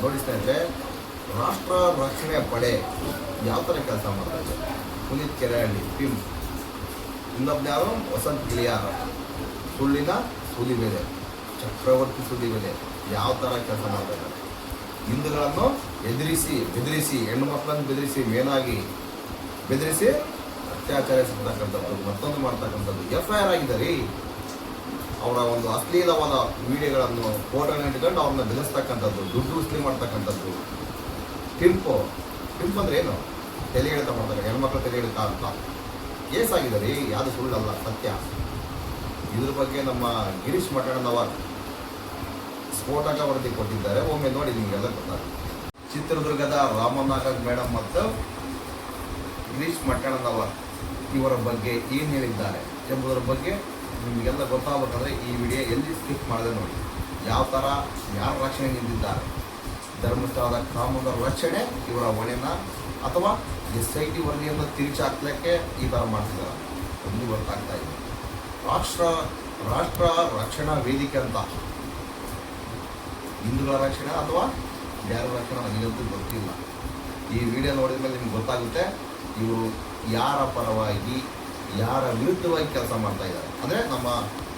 ನೋಡಿ ಸ್ನೇಹಿತರೆ, ರಾಷ್ಟ್ರ ರಕ್ಷಣೆ ಪಡೆ ಯಾವ ಥರ ಕೆಲಸ ಮಾಡ್ತಾ ಇದೆ. ಪುನೀತ್ ಕೆರೆಹಳ್ಳಿ ಪಿಮ್, ಇನ್ನೊಬ್ಬ ಯಾರು ವಸಂತ್ ಗಿಳಿಯಾರ, ಸುಳ್ಳಿನ ಸೂಲಿಬೆಲೆ, ಚಕ್ರವರ್ತಿ ಸೂಲಿಬೆಲೆ ಯಾವ ಥರ ಕೆಲಸ ಮಾಡ್ತಾ ಇದ್ದಾರೆ. ಹಿಂದೂಗಳನ್ನು ಬೆದರಿಸಿ ಹೆಣ್ಣು ಮಕ್ಕಳನ್ನು ಬೆದರಿಸಿ, ಮೇನಾಗಿ ಬೆದರಿಸಿ ಅತ್ಯಾಚಾರಿಸತಕ್ಕಂಥದ್ದು, ಮತ್ತೊಂದು ಮಾಡ್ತಕ್ಕಂಥದ್ದು. FIR ಆಗಿದೆ ರೀ. ಅವರ ಒಂದು ಅಶ್ಲೀಲವಾದ ವಿಡಿಯೋಗಳನ್ನು ಫೋಟೋನ ಇಟ್ಕೊಂಡು ಅವ್ರನ್ನ ಬೆದರಿಸ್ತಕ್ಕಂಥದ್ದು, ದುಡ್ಡು ಉಸ್ಲಿ ಮಾಡ್ತಕ್ಕಂಥದ್ದು. ಟಿಂಪ್ ಅಂದರೆ ಏನು? ತಲೆ ಎಳೆತ ಮಾಡ್ತಾರೆ, ಹೆಣ್ಮಕ್ಳು ತಲೆ ಎಳೆತ ಅಂತ ಕೇಸ್ ಆಗಿದೆ ರೀ. ಯಾವುದು ಸುಳ್ಳಲ್ಲ, ಸತ್ಯ. ಇದ್ರ ಬಗ್ಗೆ ನಮ್ಮ ಗಿರೀಶ್ ಮಠಣ್ಣನವರ್ ಸ್ಫೋಟಕ ವರದಿ ಕೊಟ್ಟಿದ್ದಾರೆ. ಒಮ್ಮೆ ನೋಡಿ, ನಿಮಗೆಲ್ಲ ಗೊತ್ತಾಗುತ್ತೆ. ಚಿತ್ರದುರ್ಗದ ರಾಮನಾಗರ್ ಮೇಡಮ್ ಮತ್ತು ಗಿರೀಶ್ ಮಠಣ್ಣನವರ್ ಇವರ ಬಗ್ಗೆ ಏನು ಹೇಳಿದ್ದಾರೆ ಎಂಬುದರ ಬಗ್ಗೆ ನಿಮಗೆಲ್ಲ ಗೊತ್ತಾಗಬೇಕಂದ್ರೆ ಈ ವಿಡಿಯೋ ಎಲ್ಲಿ ಸ್ಕಿಪ್ ಮಾಡದೆ ನೋಡಿ. ಯಾವ ಥರ ಯಾರ ರಕ್ಷಣೆ ನಿಂತಿದ್ದಾರೆ, ಧರ್ಮಸ್ಥಳದ ಕಾಮದ ರಕ್ಷಣೆ ಇವರ ಹೊಣೆನ ಅಥವಾ SIT ವರದಿಯನ್ನು ತಿರುಚಾಕ್ಲಿಕ್ಕೆ ಈ ಥರ ಮಾಡ್ತಿದ್ದಾರೆ ಒಂದು ಗೊತ್ತಾಗ್ತಾ ಇದೆ. ರಾಷ್ಟ್ರ ರಕ್ಷಣಾ ವೇದಿಕೆ ಅಂತ, ಹಿಂದೂಗಳ ರಕ್ಷಣೆ ಅಥವಾ ಯಾರ ರಕ್ಷಣೆ ನನಗಂತೂ ಗೊತ್ತಿಲ್ಲ. ಈ ವಿಡಿಯೋ ನೋಡಿದ ಮೇಲೆ ನಿಮ್ಗೆ ಗೊತ್ತಾಗುತ್ತೆ ಇವರು ಯಾರ ಪರವಾಗಿ ಯಾರ ವಿರುದ್ಧವಾಗಿ ಕೆಲಸ ಮಾಡ್ತಾ ಇದ್ದಾರೆ. ಅಂದರೆ ನಮ್ಮ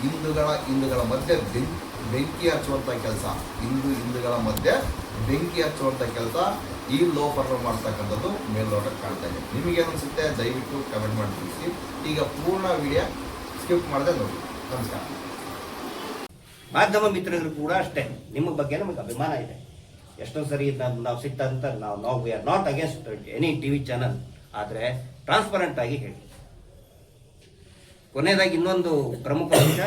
ಹಿಂದೂಗಳ ಮಧ್ಯೆ ಬೆಂಕಿ ಹಚ್ಚುವಂಥ ಕೆಲಸ, ಹಿಂದೂಗಳ ಮಧ್ಯೆ ಬೆಂಕಿ ಹಚ್ಚುವಂಥ ಕೆಲಸ ಈ ಲೋಪರ್ ಮಾಡ್ತಕ್ಕಂಥದ್ದು ಮೇಲ್ನೋಟಕ್ಕೆ ಕಾಣ್ತಾ ಇದೆ. ನಿಮಗೇನು ಅನಿಸುತ್ತೆ ದಯವಿಟ್ಟು ಕಮೆಂಟ್ ಮಾಡಿ ತಿಳಿಸಿ. ಈಗ ಪೂರ್ಣ ವಿಡಿಯೋ ಸ್ಕಿಪ್ ಮಾಡದೆ ನೋಡಿ. ನಮಸ್ಕಾರ. ಮಾಧ್ಯಮ ಮಿತ್ರರು ಕೂಡ ಅಷ್ಟೇ, ನಿಮ್ಮ ಬಗ್ಗೆ ನಮಗೆ ಅಭಿಮಾನ ಇದೆ. ಎಷ್ಟೋ ಸರಿ ನಾವು ಸಿಟ್ಟಂತ ನಾವು we are not against any TV channel, ಆದರೆ ಟ್ರಾನ್ಸ್ಪರೆಂಟ್ ಆಗಿ ಹೇಳಿ. ಕೊನೆಯದಾಗಿ ಇನ್ನೊಂದು ಪ್ರಮುಖ ಅಂಶ,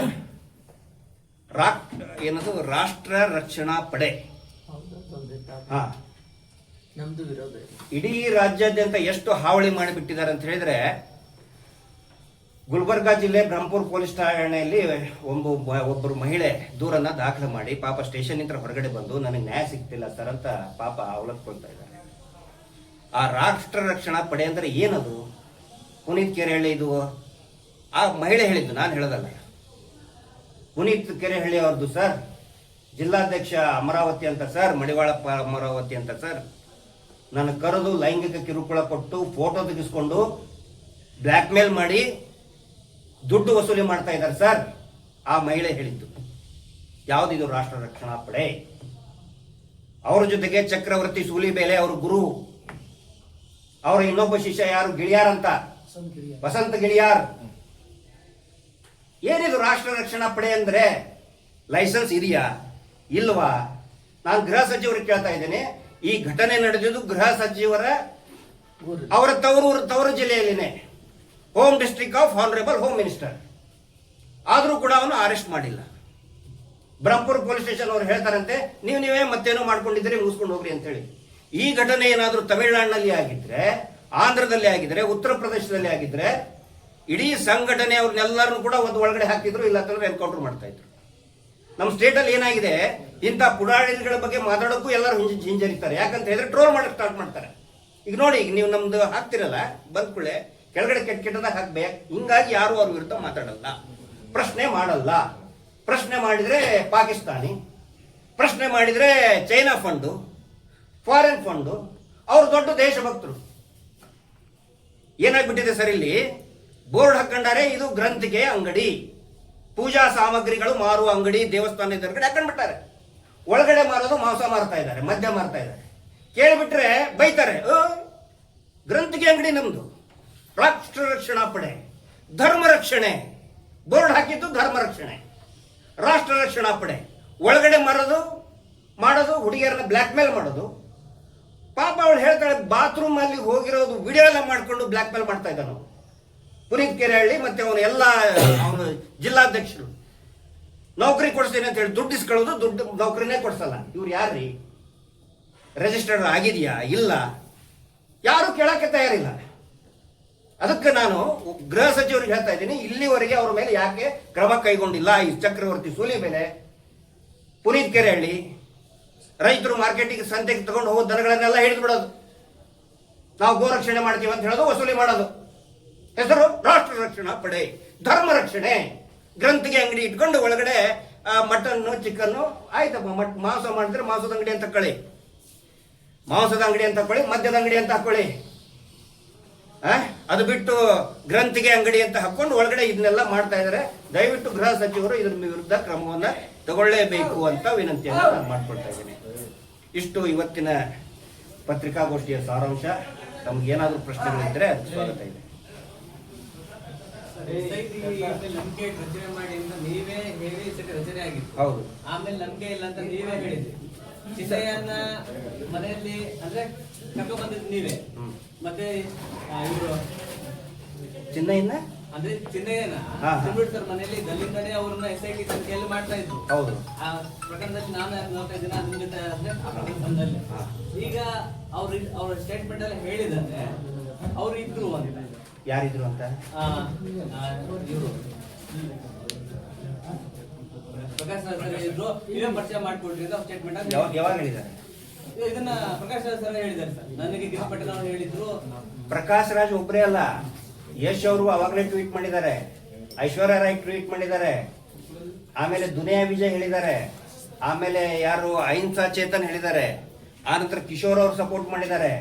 ಏನದು ರಾಷ್ಟ್ರ ರಕ್ಷಣಾ ಪಡೆ. ನಮ್ದು ವಿರೋಧ ಇಡೀ ರಾಜ್ಯಾದ್ಯಂತ ಎಷ್ಟು ಹಾವಳಿ ಮಾಡಿಬಿಟ್ಟಿದ್ದಾರೆ ಅಂತ ಹೇಳಿದ್ರೆ, ಗುಲ್ಬರ್ಗಾ ಜಿಲ್ಲೆ ಬ್ರಹ್ಮಪುರ ಪೊಲೀಸ್ ಠಾಣೆಯಲ್ಲಿ ಒಬ್ಬರು ಮಹಿಳೆ ದೂರನ್ನ ದಾಖಲೆ ಮಾಡಿ ಪಾಪ ಸ್ಟೇಷನ್ ನಿಂದ ಹೊರಗಡೆ ಬಂದು ನನಗೆ ನ್ಯಾಯ ಸಿಗ್ತಿಲ್ಲ ಸರ್ ಅಂತ ಪಾಪ ಅವಲತ್ಕೊಳ್ತಾ ಇದ್ದಾರೆ. ಆ ರಾಷ್ಟ್ರ ರಕ್ಷಣಾ ಪಡೆ ಅಂದರೆ ಏನದು? ಪುನೀತ್ ಕೆರೆಹಳ್ಳಿ ಇದು ಆ ಮಹಿಳೆ ಹೇಳಿದ್ದು, ನಾನು ಹೇಳೋದಲ್ಲ. ಪುನೀತ್ ಕೆರೆಹಳ್ಳಿ ಅವ್ರದ್ದು ಸರ್, ಜಿಲ್ಲಾಧ್ಯಕ್ಷ ಅಮರಾವತಿ ಅಂತ ಸರ್, ಮಡಿವಾಳಪ್ಪ ಅಮರಾವತಿ ಅಂತ ಸರ್, ನನ್ನ ಕರೆದು ಲೈಂಗಿಕ ಕಿರುಕುಳ ಕೊಟ್ಟು ಫೋಟೋ ತೆಗೆಸ್ಕೊಂಡು ಬ್ಲ್ಯಾಕ್ ಮೇಲ್ ಮಾಡಿ ದುಡ್ಡು ವಸೂಲಿ ಮಾಡ್ತಾ ಇದ್ದಾರೆ ಸರ್. ಆ ಮಹಿಳೆ ಹೇಳಿದ್ದು. ಯಾವುದಿದು ರಾಷ್ಟ್ರ ರಕ್ಷಣಾ ಪಡೆ? ಅವರ ಜೊತೆಗೆ ಚಕ್ರವರ್ತಿ ಸೂಲಿಬೆಲೆ ಅವ್ರ ಗುರು, ಅವರ ಇನ್ನೊಬ್ಬ ಶಿಷ್ಯ ಯಾರು, ಗಿಳಿಯಾರ್ ಅಂತ, ವಸಂತ ಗಿಳಿಯಾರ್. ಏನಿದು ರಾಷ್ಟ್ರ ರಕ್ಷಣಾ ಪಡೆ ಅಂದ್ರೆ? ಲೈಸೆನ್ಸ್ ಇದೆಯಾ ಇಲ್ವಾ? ನಾನು ಗೃಹ ಸಚಿವರಿಗೆ ಕೇಳ್ತಾ ಇದ್ದೇನೆ. ಈ ಘಟನೆ ನಡೆದಿದ್ದು ಗೃಹ ಸಚಿವರ ಅವರ ತವರು ಜಿಲ್ಲೆಯಲ್ಲಿನೇ, home district of honourable home minister. ಆದರೂ ಕೂಡ ಅವನು ಅರೆಸ್ಟ್ ಮಾಡಿಲ್ಲ. ಬ್ರಹ್ಮಪುರ ಪೊಲೀಸ್ ಸ್ಟೇಷನ್ ಅವರು ಹೇಳ್ತಾರಂತೆ, ನೀವೇ ಮತ್ತೇನೋ ಮಾಡ್ಕೊಂಡಿದ್ರೆ ಮುಗಿಸ್ಕೊಂಡು ಹೋಗ್ರಿ ಅಂತ ಹೇಳಿ. ಈ ಘಟನೆ ಏನಾದರೂ ತಮಿಳುನಾಡಿನಲ್ಲಿ ಆಗಿದ್ರೆ, ಆಂಧ್ರದಲ್ಲಿ ಆಗಿದ್ರೆ, ಉತ್ತರ ಪ್ರದೇಶದಲ್ಲಿ ಆಗಿದ್ರೆ, ಇಡೀ ಸಂಘಟನೆ ಅವ್ರನ್ನೆಲ್ಲರನ್ನು ಕೂಡ ಒಂದು ಒಳಗಡೆ ಹಾಕಿದ್ರು, ಇಲ್ಲ ಅಂತಂದ್ರೆ ಎನ್ಕೌಂಟರ್ ಮಾಡ್ತಾ ಇದ್ರು. ನಮ್ಮ ಸ್ಟೇಟಲ್ಲಿ ಏನಾಗಿದೆ, ಇಂಥ ಪುಡಾರಿಗಳ ಬಗ್ಗೆ ಮಾತಾಡೋಕ್ಕೂ ಎಲ್ಲರೂ ಹಿಂಜರಿತಾರೆ. ಯಾಕಂತ ಹೇಳಿದ್ರೆ ಟ್ರೋಲ್ ಮಾಡಕ್ಕೆ ಸ್ಟಾರ್ಟ್ ಮಾಡ್ತಾರೆ. ಈಗ ನೋಡಿ, ಈಗ ನೀವು ನಮ್ದು ಹಾಕ್ತಿರಲ್ಲ, ಬಂದ್ಕೂಳೆ ಕೆಳಗಡೆ ಕೆಟ್ಟದಾಗ ಹಾಕ್ಬೇಕು. ಹಿಂಗಾಗಿ ಯಾರು ಅವ್ರ ವಿರುದ್ಧ ಮಾತಾಡಲ್ಲ, ಪ್ರಶ್ನೆ ಮಾಡಲ್ಲ. ಪ್ರಶ್ನೆ ಮಾಡಿದ್ರೆ ಪಾಕಿಸ್ತಾನಿ, ಪ್ರಶ್ನೆ ಮಾಡಿದ್ರೆ ಚೈನಾ ಫಂಡು, ಫಾರಿನ್ ಫಂಡು, ಅವರು ದೊಡ್ಡ ದೇಶಭಕ್ತರು. ಏನಾಗ್ಬಿಟ್ಟಿದೆ ಸರ್, ಇಲ್ಲಿ ಬೋರ್ಡ್ ಹಾಕೊಂಡಾರೆ, ಇದು ಗ್ರಂಥಿಕೆ ಅಂಗಡಿ, ಪೂಜಾ ಸಾಮಗ್ರಿಗಳು ಮಾರುವ ಅಂಗಡಿ, ದೇವಸ್ಥಾನ ಎದುರುಗಡೆ ಹಾಕೊಂಡ್ಬಿಟ್ಟಾರೆ. ಒಳಗಡೆ ಮಾರೋದು ಮಾಂಸ ಮಾರ್ತಾ ಇದ್ದಾರೆ, ಮದ್ಯ ಮಾರ್ತಾ ಇದ್ದಾರೆ. ಕೇಳಿಬಿಟ್ರೆ ಬೈತಾರೆ, ಗ್ರಂಥಿಕೆ ಅಂಗಡಿ ನಮ್ದು. ರಾಷ್ಟ್ರ ರಕ್ಷಣಾ ಪಡೆ, ಧರ್ಮ ರಕ್ಷಣೆ, ಬೋರ್ಡ್ ಹಾಕಿದ್ದು ಧರ್ಮ ರಕ್ಷಣೆ, ರಾಷ್ಟ್ರ ರಕ್ಷಣಾ ಪಡೆ. ಒಳಗಡೆ ಮಾಡೋದು ಹುಡುಗಿಯರನ್ನ ಬ್ಲ್ಯಾಕ್ ಮೇಲ್ ಮಾಡೋದು. ಪಾಪ ಅವಳು ಹೇಳ್ತಾಳೆ, ಬಾತ್ರೂಮ್ ಅಲ್ಲಿ ಹೋಗಿರೋದು ವಿಡಿಯೋ ಎಲ್ಲ ಮಾಡ್ಕೊಂಡು ಬ್ಲ್ಯಾಕ್ ಮೇಲ್ ಮಾಡ್ತಾ ಇದ್ದ ನಾವು. ಪುನೀತ್ ಕೆರೆಹಳ್ಳಿ ಮತ್ತೆ ಅವನು ಜಿಲ್ಲಾಧ್ಯಕ್ಷರು ನೌಕರಿ ಕೊಡಿಸ್ತೀನಿ ಅಂತ ಹೇಳಿ ದುಡ್ಡು ಇಸ್ಕೊಳ್ಳೋದು, ದುಡ್ಡು ನೌಕರಿನೇ ಕೊಡಿಸಲ್ಲ. ಇವ್ರು ಯಾರ್ರೀ? ರಿಜಿಸ್ಟರ್ಡ್ ಆಗಿದೆಯಾ ಇಲ್ಲ, ಯಾರು ಕೇಳಕ್ಕೆ ತಯಾರಿಲ್ಲ. ಅದಕ್ಕೆ ನಾನು ಗೃಹ ಸಚಿವರಿಗೆ ಹೇಳ್ತಾ ಇದ್ದೀನಿ, ಇಲ್ಲಿವರೆಗೆ ಅವರ ಮೇಲೆ ಯಾಕೆ ಕ್ರಮ ಕೈಗೊಂಡಿಲ್ಲ? ಈ ಚಕ್ರವರ್ತಿ ಸೂಲಿಬೆಲೆ, ಪುನೀತ್ ಕೆರೆಹಳ್ಳಿ, ರೈತರು ಮಾರ್ಕೆಟಿಗೆ ಸಂತೆಗೆ ತಗೊಂಡು ಹೋಗೋ ದನಗಳನ್ನೆಲ್ಲ ಹಿಡಿದು ಬಿಡೋದು, ನಾವು ಗೋರಕ್ಷಣೆ ಮಾಡ್ತೀವಿ ಅಂತ ಹೇಳೋದು, ವಸೂಲಿ ಮಾಡೋದು. ಹೆಸರು ರಾಷ್ಟ್ರ ರಕ್ಷಣಾ ಪಡೆ, ಧರ್ಮ ರಕ್ಷಣೆ. ಗ್ರಂಥಿಗೆ ಅಂಗಡಿ ಇಟ್ಕೊಂಡು ಒಳಗಡೆ ಮಟನ್ನು ಚಿಕನ್ನು ಆಯ್ತಪ್ಪ, ಮಾಂಸ ಮಾಡಿದ್ರೆ ಮಾಂಸದ ಅಂಗಡಿ ಅಂತ ಕಳಿ, ಮಾಂಸದ ಅಂಗಡಿ ಅಂತ ಹಾಕೊಳ್ಳಿ, ಮದ್ಯದ ಅಂಗಡಿ ಅಂತ ಹಾಕೊಳ್ಳಿ. ಅದು ಬಿಟ್ಟು ಗ್ರಂಥಿಗೆ ಅಂಗಡಿ ಅಂತ ಹಾಕೊಂಡು ಒಳಗಡೆ ಇದನ್ನೆಲ್ಲ ಮಾಡ್ತಾ ಇದ್ದಾರೆ. ದಯವಿಟ್ಟು ಗೃಹ ಸಚಿವರು ಇದ್ರ ವಿರುದ್ಧ ಕ್ರಮವನ್ನ ತಗೊಳ್ಳೇಬೇಕು ಅಂತ ವಿನಂತಿಯನ್ನು ನಾನು ಮಾಡ್ಕೊಳ್ತಾ ಇದ್ದೀನಿ. ಇಷ್ಟು ಇವತ್ತಿನ ಪತ್ರಿಕಾಗೋಷ್ಠಿಯ ಸಾರಾಂಶ. ತಮ್ಗೇನಾದ್ರೂ ಪ್ರಶ್ನೆಗಳಿದ್ರೆ ಅದು ಸ್ವಾಗತ ಇದೆ. ನಂಬಿಕೆ ರಚನೆ ಮಾಡಿ ಅಂತ ನೀವೇ ಹೇಳಿ ರಚನೆ ಆಗಿತ್ತು. ಹೌದು. ಆಮೇಲೆ ನಂಬಿಕೆ ಇಲ್ಲ ಅಂತ ನೀವೇ ಹೇಳಿದ್ರಿ. ಚಿನ್ನಯ್ಯನ ಮನೆಯಲ್ಲಿ ಅಂದ್ರೆ ಕರ್ಕೊಂಡು ಬಂದಿದ್ದು ನೀವೇ. ಮತ್ತೆ ಇವರು ಚಿನ್ನಯ್ಯನ ಅಂದ್ರೆ ಚಿನ್ನಯ್ಯನ ಸರ್ ಮನೆಯಲ್ಲಿ ದಲ್ಲಿಂದಲೇ ಅವ್ರನ್ನ SIT ತನಿಖೆಯಲ್ಲಿ ಮಾಡ್ತಾ ಇದ್ರು. ಹೌದು. ಆ ಪ್ರಕರಣದಲ್ಲಿ ನಾನು ನೋಡ್ತಾ ಇದ್ದೀನಿ ಅದ್ರ ಜೊತೆ ಅಂದ್ರೆ ಆ ಪ್ರಕರಣದಲ್ಲಿ. ಈಗ ಅವ್ರ ಸ್ಟೇಟ್ಮೆಂಟ್ ಅಲ್ಲಿ ಹೇಳಿದಂದ್ರೆ ಅವ್ರು ಇದ್ರು ಅಂತ. ಯಾರಿದ್ರು ಅಂತ ಇವರು ಪ್ರಕಾಶ್ ಸರ್ ಹೇಳಿದ್ರು, ಇವೇ ಪರಿಚಯ ಮಾಡ್ಕೊಡ್ರಿ ಅಂತ ಸ್ಟೇಟ್ಮೆಂಟ್ ಅಂತ ಯಾವಾಗ ಹೇಳಿದ್ದಾರೆ? ಇದನ್ನ ಪ್ರಕಾಶ್ ಸರ್ ಹೇಳಿದ್ದಾರೆ ಸರ್. ನನಗೆ ಗಿರೀಶ್ ಪಟೇಲ್ ಅವರು ಹೇಳಿದ್ರು. ಪ್ರಕಾಶ್ ರಾಜ್ ಒಬ್ಬರೇ ಅಲ್ಲ, ಯಶ್ ಅವರು ಅವಾಗಲೇ ಟ್ವೀಟ್ ಮಾಡಿದ್ದಾರೆ, ಐಶ್ವರ್ಯ ರಾಯ್ ಟ್ವೀಟ್ ಮಾಡಿದ್ದಾರೆ, ಆಮೇಲೆ ದುನಿಯಾ ವಿಜಯ್ ಹೇಳಿದ್ದಾರೆ, ಆಮೇಲೆ ಯಾರು ಅಹಿಂಸಾ ಚೇತನ್ ಹೇಳಿದ್ದಾರೆ, ಆನಂತರ ಕಿಶೋರ್ ಅವರು ಸಪೋರ್ಟ್ ಮಾಡಿದ್ದಾರೆ.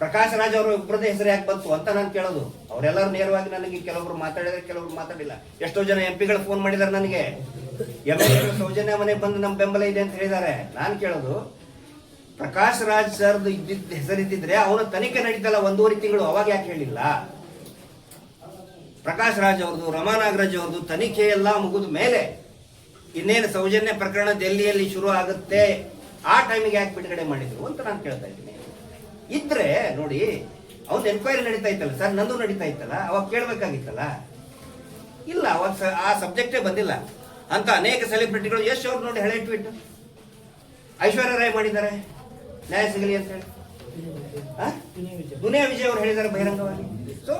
ಪ್ರಕಾಶ್ ರಾಜ್ ಅವರು ಇಬ್ಬರದೇ ಹೆಸರು ಯಾಕೆ ಬಂತು ಅಂತ ನಾನು ಕೇಳೋದು. ಅವರೆಲ್ಲರೂ ನೇರವಾಗಿ ನನಗೆ ಕೆಲವರು ಮಾತಾಡಿದ್ರೆ ಕೆಲವರು ಮಾತಾಡಿಲ್ಲ. ಎಷ್ಟೋ ಜನ MP ಗಳು ಫೋನ್ ಮಾಡಿದ್ದಾರೆ ನನಗೆ, MLA ಸೌಜನ್ಯ ಮನೆಗೆ ಬಂದು ನಮ್ಮ ಬೆಂಬಲ ಇದೆ ಅಂತ ಹೇಳಿದ್ದಾರೆ. ನಾನು ಕೇಳೋದು, ಪ್ರಕಾಶ್ ರಾಜ್ ಸರ್ದು ಇದ್ದಿದ್ದ ಹೆಸರಿದ್ದಿದ್ರೆ ಅವನ ತನಿಖೆ ನಡೀತಲ್ಲ 1.5 ತಿಂಗಳು, ಅವಾಗ ಯಾಕೆ ಹೇಳಿಲ್ಲ? ಪ್ರಕಾಶ್ ರಾಜ್ ಅವ್ರದ್ದು, ರಮಾ ನಾಗರಾಜ್ ಅವ್ರದ್ದು ತನಿಖೆ ಎಲ್ಲ ಮುಗಿದ ಮೇಲೆ ಇನ್ನೇನು ಸೌಜನ್ಯ ಪ್ರಕರಣ ದೆಹಲಿಯಲ್ಲಿ ಶುರು ಆಗುತ್ತೆ, ಆ ಟೈಮಿಗೆ ಯಾಕೆ ಬಿಡುಗಡೆ ಮಾಡಿದ್ರು ಅಂತ ನಾನು ಕೇಳ್ತಾ ಇದ್ದೀನಿ. ಇದ್ರೆ ನೋಡಿ, ಅವ್ನ ಎನ್ಕ್ವೈರಿ ನಡೀತಾ ಇತ್ತಲ್ಲ ಸರ್, ನಂದು ನಡೀತಾ ಇತ್ತಲ್ಲ, ಅವಾಗ ಕೇಳಬೇಕಾಗಿತ್ತಲ್ಲ. ಇಲ್ಲ, ಅವಾಗ ಆ ಸಬ್ಜೆಕ್ಟೇ ಬಂದಿಲ್ಲ ಅಂತ ಅನೇಕ ಸೆಲೆಬ್ರಿಟಿಗಳು. ಯಶ್ ಅವ್ರು ನೋಡಿ ಹಳೆ ಟ್ವೀಟ್, ಐಶ್ವರ್ಯ ರಾಯ್ ಮಾಡಿದ್ದಾರೆ ನ್ಯಾಯ ಸಿಗಲಿ ಅಂತ ಹೇಳಿ. ದುನಿಯಾ ವಿಜಯ್ ಅವರು ಹೇಳಿದ್ದಾರೆ ಬಹಿರಂಗವಾಗಿ. ಸೊ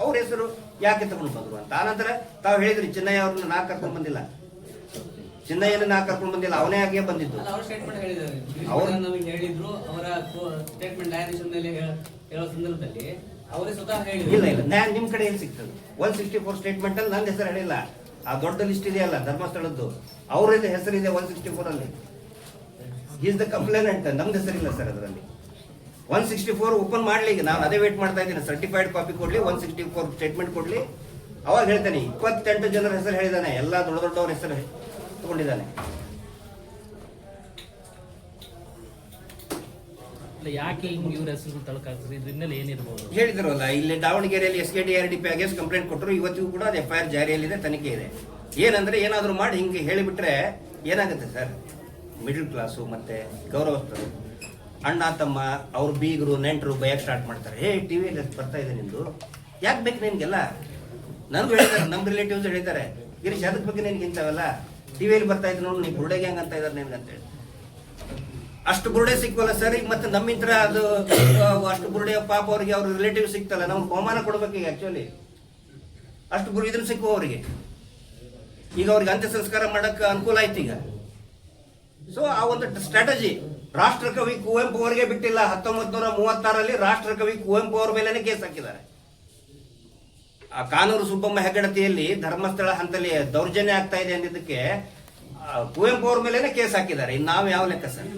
ಅವ್ರ ಹೆಸರು ಯಾಕೆ ತಗೊಂಡು ಬಂದ್ರು ಅಂತ. ಆನಂತರ ತಾವು ಹೇಳಿದ್ರಿ ಚಿನ್ನಯ್ಯ ಅವ್ರನ್ನ ನಾ ಕರ್ಕೊಂಡು ಬಂದಿಲ್ಲ, ಚಿನ್ನಯ್ಯನ ನಾ ಕರ್ಕೊಂಡು ಬಂದಿಲ್ಲ, ಅವನೇ ಹಾಗೆ ಬಂದಿದ್ದು. ಅವ್ರ ಸ್ಟೇಟ್ಮೆಂಟ್ ಹೇಳಿದ್ದಾರೆ, ನಮಗೆ ಹೇಳಿದ್ರು. ಅವರ ಸ್ಟೇಟ್ಮೆಂಟ್ ನ್ಯಾಯಾಧೀಶನಲ್ಲಿ ಹೇಳೋ ಸಂದರ್ಭದಲ್ಲಿ ಅವರೇ ಸ್ವತಃ ಹೇಳಿದ್ರು. ಇಲ್ಲ ಇಲ್ಲ, ನ್ಯಾಯ ನಿಮ್ ಕಡೆ ಏನ್ ಸಿಗ್ತದೆ? 164 ಸ್ಟೇಟ್ಮೆಂಟ್ ಅಲ್ಲಿ ನನ್ನ ಹೆಸರು ಹೇಳಿಲ್ಲ. ಆ ದೊಡ್ಡ ಲಿಸ್ಟ್ ಇದೆಯಲ್ಲ ಧರ್ಮಸ್ಥಳದ್ದು, ಅವ್ರದ್ದು ಹೆಸರಿದೆ 164 ಅಲ್ಲಿ. ಈಸ್ ದ ಕಂಪ್ಲೇನೆಂಟ್, ನಮ್ದು ಹೆಸರಿಲ್ಲ ಸರ್ ಅದರಲ್ಲಿ. 164 ಓಪನ್ ಮಾಡ್ಲಿ, ನಾನು ಅದೇ ವೇಟ್ ಮಾಡ್ತಾ ಇದ್ದೀನಿ. ಸರ್ಟಿಫೈಡ್ ಕಾಪಿ ಕೊಡ್ಲಿ, 164 ಸ್ಟೇಟ್ಮೆಂಟ್ ಕೊಡ್ಲಿ, ಅವಾಗ ಹೇಳ್ತೇನೆ. 28 ಜನರ ಹೆಸರು ಹೇಳಿದ್ದಾನೆ, ಎಲ್ಲ ದೊಡ್ಡ ದೊಡ್ಡವ್ರ ಹೆಸರು ತಗೊಂಡಿದ್ದಾನೆ. ಯಾಕೆ ಹಿಂಗ್ ಇವ್ರ ಹೆಸರು ತಳಕಾಗ್ತದೆ? ಇದ್ರ ಹಿನ್ನೆಲೆ ಏನಿರ್ಬೋದು? ಹೇಳಿದ್ರಲ್ಲ, ಇಲ್ಲಿ ದಾವಣಗೆರೆಯಲ್ಲಿ SKDRDP ಅಗೇನ್ಸ್ಟ್ ಕಂಪ್ಲೇಂಟ್ ಕೊಟ್ಟರು. ಇವತ್ತಿಗೂ ಕೂಡ ಅದು FIR ಜಾರಿಯಲ್ಲಿದೆ, ತನಿಖೆ ಇದೆ. ಏನಂದ್ರೆ ಏನಾದರೂ ಮಾಡಿ ಹಿಂಗೆ ಹೇಳಿಬಿಟ್ರೆ ಏನಾಗುತ್ತೆ ಸರ್? ಮಿಡಲ್ ಕ್ಲಾಸು ಮತ್ತೆ ಗೌರವಸ್ಥರು, ಅಣ್ಣ ತಮ್ಮ, ಅವ್ರ ಬೀಗರು ನೆಂಟರು ಬಯಕ್ ಸ್ಟಾರ್ಟ್ ಮಾಡ್ತಾರೆ. ಟಿವಿಯಲ್ಲಿ ಬರ್ತಾ ಇದೆ ನಿಂದು, ಯಾಕೆ ಬೇಕು ನಿನ್ಗೆಲ್ಲ? ನನಗೂ ಹೇಳ್ತಾರೆ, ನಮ್ಮ ರಿಲೇಟಿವ್ಸ್ ಹೇಳ್ತಾರೆ, ಗಿರೀಶ್ ಅದಕ್ಕೆ ಬಗ್ಗೆ ನಿನ್ಗೆ ಇಂಥವೆಲ್ಲ ಟಿವಿಯಲ್ಲಿ ಬರ್ತಾ ಇದ್ರು ನೋಡಿ, ನೀವು ಬುರುಡೆಗೆ ಹಂಗಂತ ಇದ್ದಾರೆ ನಿನ್ಗಂತೇಳಿ. ಅಷ್ಟು ಬುರುಡೆ ಸಿಕ್ವಲ್ಲ ಸರ್ ಈಗ. ಮತ್ತೆ ನಮ್ಮಿಂತ್ರ ಅದು ಅಷ್ಟು ಬುರುಡೆ ಪಾಪ ಅವ್ರಿಗೆ ಅವ್ರ ರಿಲೇಟಿವ್ ಸಿಕ್ತಲ್ಲ, ನಮ್ಗೆ ಬಹುಮಾನ ಕೊಡ್ಬೇಕು ಈಗ. ಆಕ್ಚುಲಿ ಅಷ್ಟು ಬುರು ಇದ್ರ ಸಿಕ್ಕುವ ಅವರಿಗೆ, ಈಗ ಅವ್ರಿಗೆ ಅಂತ್ಯ ಸಂಸ್ಕಾರ ಮಾಡಕ್ಕೆ ಅನುಕೂಲ ಆಯ್ತು ಈಗ. ಸೊ ಆ ಒಂದು ಸ್ಟ್ರಾಟಜಿ ರಾಷ್ಟ್ರಕವಿ ಕುವೆಂಪು ಅವರಿಗೆ ಬಿಟ್ಟಿಲ್ಲ. 1936 ರಾಷ್ಟ್ರಕವಿ ಕುವೆಂಪು ಅವರ ಮೇಲೇನೆ ಕೇಸ್ ಹಾಕಿದ್ದಾರೆ. ಆ ಕಾನೂರು ಸುಬ್ಬಮ್ಮ ಹೆಗ್ಗಡತಿಯಲ್ಲಿ ಧರ್ಮಸ್ಥಳ ಹಂತಲ್ಲಿ ದೌರ್ಜನ್ಯ ಆಗ್ತಾ ಇದೆ ಅಂದಿದ್ದಕ್ಕೆ ಕುವೆಂಪು ಅವ್ರ ಮೇಲೇನೆ ಕೇಸ್ ಹಾಕಿದ್ದಾರೆ. ಇನ್ನು ನಾವು ಯಾವ ಲೆಕ್ಕ ಸರ್?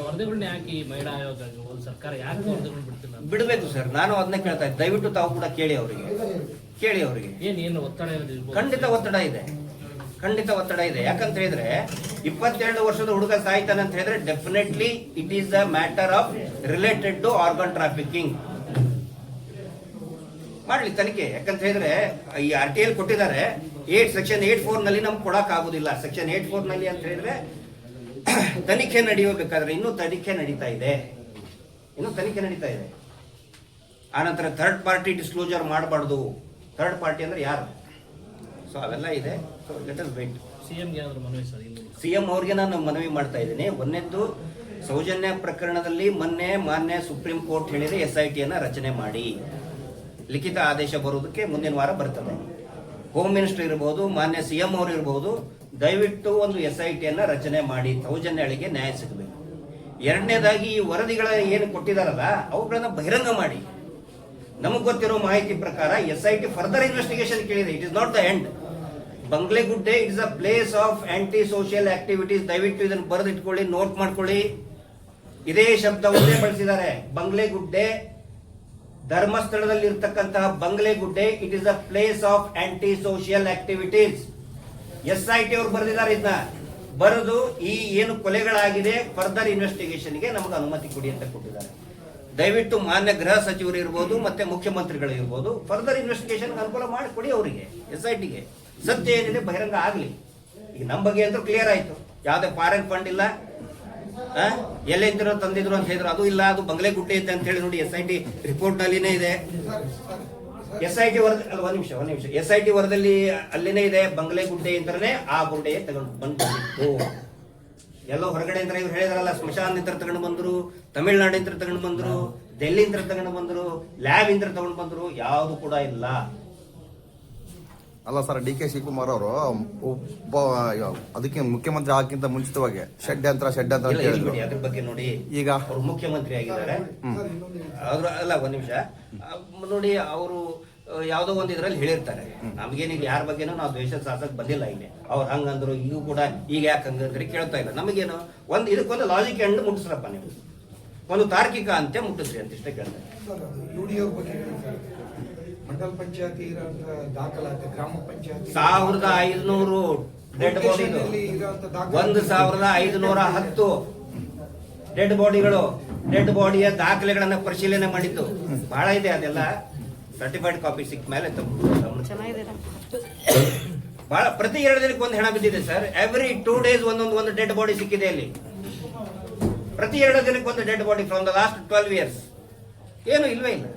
ವರದಿಗಳನ್ನ ಯಾಕೆ ಮಹಿಳಾ ಆಯೋಗ ಸರ್ಕಾರ ಯಾಕೆ ವರದಿಗಳನ್ನ ಬಿಡ್ತಿಲ್ಲ? ಬಿಡಬೇಕು ಸರ್, ನಾನು ಅದನ್ನ ಕೇಳ್ತಾ ಇದ್ದೆ. ದಯವಿಟ್ಟು ತಾವು ಕೂಡ ಕೇಳಿ ಅವರಿಗೆ. ಏನು ಒತ್ತಡ? ಖಂಡಿತ ಒತ್ತಡ ಇದೆ, ಖಂಡಿತ ಒತ್ತಡ ಇದೆ. ಯಾಕಂತ ಹೇಳಿದ್ರೆ 22 ವರ್ಷದ ಹುಡುಗ ಸಾಯ್ತಾನೆ ಅಂತ ಹೇಳಿದ್ರೆ definitely it is the matter of related to organ trafficking. ಮಾಡ್ಲಿ ತನಿಖೆ. ಯಾಕಂತ ಹೇಳಿದ್ರೆ ಈ RTL ಕೊಟ್ಟಿದ್ದಾರೆ, ಸೆಕ್ಷನ್ 84 ನಲ್ಲಿ ನಮ್ಗೆ ಕೊಡಕ್ ಆಗುದಿಲ್ಲ. ಸೆಕ್ಷನ್ 84 ನಲ್ಲಿ ಅಂತ ಹೇಳಿದ್ರೆ ತನಿಖೆ ನಡೆಯಬೇಕಾದ್ರೆ ಇನ್ನೂ ತನಿಖೆ ನಡೀತಾ ಇದೆ. ಆನಂತರ ಥರ್ಡ್ ಪಾರ್ಟಿ ಡಿಸ್ಕ್ಲೋಜರ್ ಮಾಡಬಾರ್ದು. ಥರ್ಡ್ ಪಾರ್ಟಿ ಅಂದ್ರೆ ಯಾರು? ಸೊ ಅವೆಲ್ಲ ಇದೆ. So let us wait. CM ಅವ್ರಿಗೆ ನಾನು ಮನವಿ ಮಾಡ್ತಾ ಇದ್ದೀನಿ. ಒಂದನೇದ್ದು, ಸೌಜನ್ಯ ಪ್ರಕರಣದಲ್ಲಿ ಮಾನ್ಯ ಸುಪ್ರೀಂ ಕೋರ್ಟ್ ಹೇಳಿದೆ SIT ರಚನೆ ಮಾಡಿ. ಲಿಖಿತ ಆದೇಶ ಬರುವುದಕ್ಕೆ ಮುಂದಿನ ವಾರ ಬರ್ತದೆ. ಹೋಮ್ ಮಿನಿಸ್ಟರ್ ಇರಬಹುದು, ಮಾನ್ಯ CM ಅವರು ಇರಬಹುದು, ದಯವಿಟ್ಟು ಒಂದು SIT ರಚನೆ ಮಾಡಿ, ಸೌಜನ್ಯಳಿಗೆ ನ್ಯಾಯ ಸಿಗಬೇಕು. ಎರಡನೇದಾಗಿ ಈ ವರದಿಗಳ ಏನು ಕೊಟ್ಟಿದಾರಲ್ಲ ಅವುಗಳನ್ನ ಬಹಿರಂಗ ಮಾಡಿ. ನಮಗೆ ಗೊತ್ತಿರೋ ಮಾಹಿತಿ ಪ್ರಕಾರ SIT ಫರ್ದರ್ ಇನ್ವೆಸ್ಟಿಗೇಷನ್ ಕೇಳಿದೆ. It is not the end. Banglegudde it is a place of anti social activities. ದಯವಿಟ್ಟು ಇದನ್ನು ಬರೆದಿಟ್ಕೊಳ್ಳಿ, ನೋಟ್ ಮಾಡ್ಕೊಳ್ಳಿ. ಇದೇ ಶಬ್ದವನ್ನೇ ಬಳಸಿದ್ದಾರೆ. ಬಂಗ್ಲೆಗುಡ್ಡೆ, ಧರ್ಮಸ್ಥಳದಲ್ಲಿ ಇರ್ತಕ್ಕಂತಹ Banglegudde, it is a place of anti social activities. SIT ಅವರು ಬರೆದಿದ್ದಾರೆ. ಇದನ್ನ ಬರೆದು ಈ ಏನು ಕೊಲೆಗಳಾಗಿದೆ ಫರ್ದರ್ ಇನ್ವೆಸ್ಟಿಗೇಷನ್ಗೆ ನಮಗೆ ಅನುಮತಿ ಕೊಡಿ ಅಂತ ಕೊಟ್ಟಿದ್ದಾರೆ. ದಯವಿಟ್ಟು ಮಾನ್ಯ ಗೃಹ ಸಚಿವರು ಇರ್ಬೋದು ಮತ್ತೆ ಮುಖ್ಯಮಂತ್ರಿಗಳು ಇರ್ಬೋದು, ಫರ್ದರ್ ಇನ್ವೆಸ್ಟಿಗೇಷನ್ ಅನುಕೂಲ ಮಾಡಿ ಕೊಡಿ ಅವರಿಗೆ, SITಗೆ. ಸತ್ಯ ಏನಿದೆ ಬಹಿರಂಗ ಆಗಲಿ. ಈಗ ನಮ್ಮ ಬಗ್ಗೆ ಅಂತೂ ಕ್ಲಿಯರ್ ಆಯ್ತು. ಯಾವುದೇ ಫಾರಿನ್ ಫಂಡ್ ಇಲ್ಲ, ಎಲ್ಲೆಂತಿರೋ ತಂದಿದ್ರು ಅಂತ ಹೇಳಿದ್ರು, ಅದು ಇಲ್ಲ, ಅದು ಬಂಗ್ಲೆ ಗುಡ್ಡೆ ಇದೆ ಅಂತ ಹೇಳಿ ನೋಡಿ SIT ರಿಪೋರ್ಟ್ ನಲ್ಲಿನೇ ಇದೆ. SIT ವರದಿ ಅಲ್ಲ, ಒಂದ್ ನಿಮಿಷ SIT ವರದಲ್ಲಿ ಅಲ್ಲಿನೇ ಇದೆ, ಬಂಗ್ಲೆ ಗುಡ್ಡೆ ಅಂತಾನೆ ಆ ಗುಡ್ಡೆ ತಗೊಂಡು ಬಂದಿತ್ತು. ಎಲ್ಲೋ ಹೊರಗಡೆ ಅಂತ ಇವ್ರು ಹೇಳಿದ್ರಲ್ಲ, ಸ್ಮಶಾನದಿಂದ ತಗೊಂಡು ಬಂದ್ರು, ತಮಿಳ್ನಾಡಿಂದ ತಗೊಂಡು ಬಂದ್ರು, ಡೆಲ್ಲಿಂದ ತಗೊಂಡು ಬಂದ್ರು, ಲ್ಯಾಬ್ ಇಂದ ತಗೊಂಡು ಬಂದ್ರು, ಯಾವುದು ಕೂಡ ಇಲ್ಲ. ಅಲ್ಲ ಸರ್, DK ಶಿವಕುಮಾರ್ ಅವರು ಒಬ್ಬ ಅದಕ್ಕೆ ಮುಖ್ಯಮಂತ್ರಿ ಆಗಕ್ಕಿಂತ ಮುಂಚಿತವಾಗಿ ಷಡ್ಯಂತ್ರ ಅಂತ ಇಲ್ಲ, ಹೇಳಿದ್ರು. ಅದ್ರ ಬಗ್ಗೆ ನೋಡಿ, ಈಗ ಅವರು ಮುಖ್ಯಮಂತ್ರಿ ಆಗಿದ್ದಾರೆ. ಅಲ್ಲ, ಒಂದ್ ನಿಮಿಷ ನೋಡಿ, ಅವರು ಯಾವ್ದೋ ಒಂದ್ ಇದ್ರಲ್ಲಿ ಹೇಳಿರ್ತಾರೆ. ನಮ್ಗೇನೀಗ ಯಾರ ಬಗ್ಗೆನೂ ನಾವು ದ್ವೇಷ ಸಾಧಕ್ ಬಂದಿಲ್ಲ. ಇಲ್ಲಿ ಅವ್ರು ಹಂಗಂದ್ರು, ಈಗ ಕೂಡ ಈಗ ಯಾಕೆ ಹಂಗಂದ್ರೆ ಕೇಳ್ತಾ ಇಲ್ಲ. ನಮಗೇನು ಇದಕ್ಕೊಂದು ಲಾಜಿಕ್ ಎಂಡ್ ಮುಟ್ಟಿಸ್ರಪ್ಪ, ನೀವು ಒಂದು ತಾರ್ಕಿಕ ಅಂತ್ಯ ಮುಟ್ಟಿಸ್ರಿ ಅಂತ ಇಷ್ಟೇ ಕೇಳ್ತಾರೆ. UDO ಬಗ್ಗೆ ಮಂಡಲ ಪಂಚಾಯತಿ ದಾಖಲಾತಿ, ಗ್ರಾಮ ಪಂಚಾಯತಿ 1500 ಡೆಡ್ ಬಾಡಿಗಳು, 1510 ಡೆಡ್ ಬಾಡಿಗಳು, ಡೆಡ್ ಬಾಡಿಯ ದಾಖಲೆಗಳನ್ನ ಪರಿಶೀಲನೆ ಮಾಡಿದ್ದು ಬಹಳ ಇದೆ. ಅದೆಲ್ಲ ಸರ್ಟಿಫೈಡ್ ಕಾಪಿ ಸಿಕ್ಕ ಮೇಲೆ ಬಹಳ ಪ್ರತಿ 2 ದಿನಕ್ಕೆ ಒಂದು ಹೆಣ ಬಿದ್ದಿದೆ ಸರ್. ಎವ್ರಿ 2 days ಒಂದು ಡೆಡ್ ಬಾಡಿ ಸಿಕ್ಕಿದೆ ಅಲ್ಲಿ. ಪ್ರತಿ 2 ದಿನಕ್ಕೆ ಒಂದು dead body from the last 12 years. ಏನು ಇಲ್ವೇ ಇಲ್ಲ.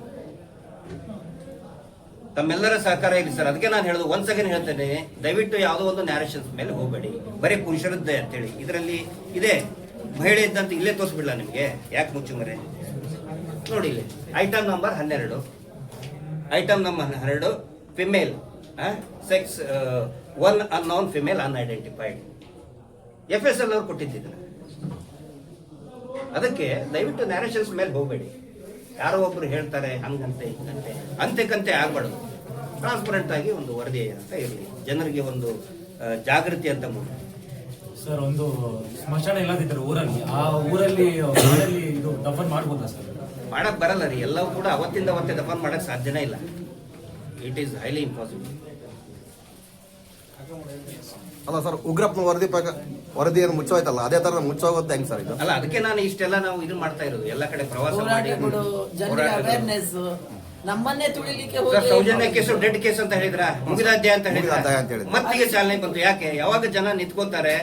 ತಮ್ಮೆಲ್ಲರ ಸಹಕಾರ ಇದೆ ಸರ್. ಅದಕ್ಕೆ ನಾನು ಹೇಳೋದು, ಒಂದ್ ಸೆಕೆಂಡ್ ಹೇಳ್ತೇನೆ, ದಯವಿಟ್ಟು ಯಾವುದೋ ಒಂದು ನ್ಯಾರೇಷನ್ಸ್ ಮೇಲೆ ಹೋಗಬೇಡಿ. ಬರೀ ಪುರುಷರದ್ದೇ ಅಂತೇಳಿ ಇದರಲ್ಲಿ ಇದೆ, ಮಹಿಳೆ ಇದ್ದಂತ ಇಲ್ಲೇ ತೋರಿಸ್ಬಿಡ್ಲ ನಿಮ್ಗೆ, ಯಾಕೆ ಮುಚ್ಚು ಮರೆ. ನೋಡಿ ಇಲ್ಲಿ item number 12, item number 12, female sex, one unknown female unidentified. FSL ಅವ್ರು ಕೊಟ್ಟಿದ್ದಿದ್ರು. ಅದಕ್ಕೆ ದಯವಿಟ್ಟು ನ್ಯಾರೇಷನ್ಸ್ ಮೇಲೆ ಹೋಗಬೇಡಿ. ಯಾರೋ ಒಬ್ರು ಹೇಳ್ತಾರೆ ಹಂಗಂತೆ ಹಿಂಗಂತೆ, ಅಂತೆಕಂತೆ ಆಗ್ಬಾರ್ದು. ಟ್ರಾನ್ಸ್ಪರೆಂಟ್ ಆಗಿ ಒಂದು ವರದಿ ಅಂತ ಇರಲಿ, ಜನರಿಗೆ ಒಂದು ಜಾಗೃತಿ ಅಂತ ಮೂಡಿ. ಸರ್, ಒಂದು ಸ್ಮಶಾನ ಇಲ್ಲದಿದ್ರೆ ಊರಲ್ಲಿ, ಆ ಊರಲ್ಲಿ ಇದು ದಫನ್ ಮಾಡ್ಬೋದಾ ಸರ್? ಮಾಡಕ್ ಬರಲ್ಲ ರೀ. ಎಲ್ಲವೂ ಕೂಡ ಅವತ್ತಿಂದ ಅವತ್ತೇ ದಫನ್ ಮಾಡಕ್ ಸಾಧ್ಯನೇ ಇಲ್ಲ. It is highly impossible. ಅಲ್ಲ ಸರ್, ಉಗ್ರಪ್ಪನ ವರದಿಯನ್ನು ಮುಚ್ಚೋಯ್ತಲ್ಲ, ಅದೇ ತರ ಮುಚ್ಚೋಗುತ್ತೆ ಹೆಂಗ್ ಸರ್ ಇದು? ಅಲ್ಲ, ಅದಕ್ಕೆ ನಾನು ಇಷ್ಟೆಲ್ಲ ನಾವು ಇದು ಮಾಡ್ತಾ ಇರೋದು. ಎಲ್ಲ ಕಡೆ ಪ್ರವಾಸ ಮಾಡಿ ನಮ್ಮನ್ನೇ ತುಳಿಲಿಕ್ಕೆ sir, Sowjanya case dead case ಅಂತ ಹೇಳಿದ್ರ, ಮುಗಿದಾಧ್ಯಾಯ ಅಂತ ಮುಗಿದಾಧ್ಯಾಯ ಅಂತ ಹೇಳಿದ್ರ, ಹೇಳಿದ್ರು. ಮತ್ತಿಗೆ ಚಾಲನೆ ಬಂತು. ಯಾಕೆ? ಯಾವಾಗ ಜನ ನಿಂತ್ಕೊಳ್ತಾರೆ,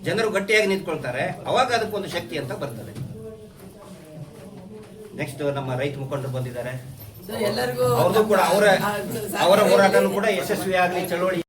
ಜನರು ಗಟ್ಟಿಯಾಗಿ ನಿಂತ್ಕೊಳ್ತಾರೆ, ಅವಾಗ ಅದಕ್ಕೊಂದು ಶಕ್ತಿ ಅಂತ ಬರ್ತದೆ. ನೆಕ್ಸ್ಟ್ ನಮ್ಮ ರೈತ ಮುಖಂಡರು ಬಂದಿದ್ದಾರೆ. ಎಲ್ಲರಿಗೂ ಅವ್ರದ್ದು ಕೂಡ ಅವರ ಹೋರಾಟನೂ ಕೂಡ ಯಶಸ್ವಿ ಆಗಲಿ, ಚಳವಳಿ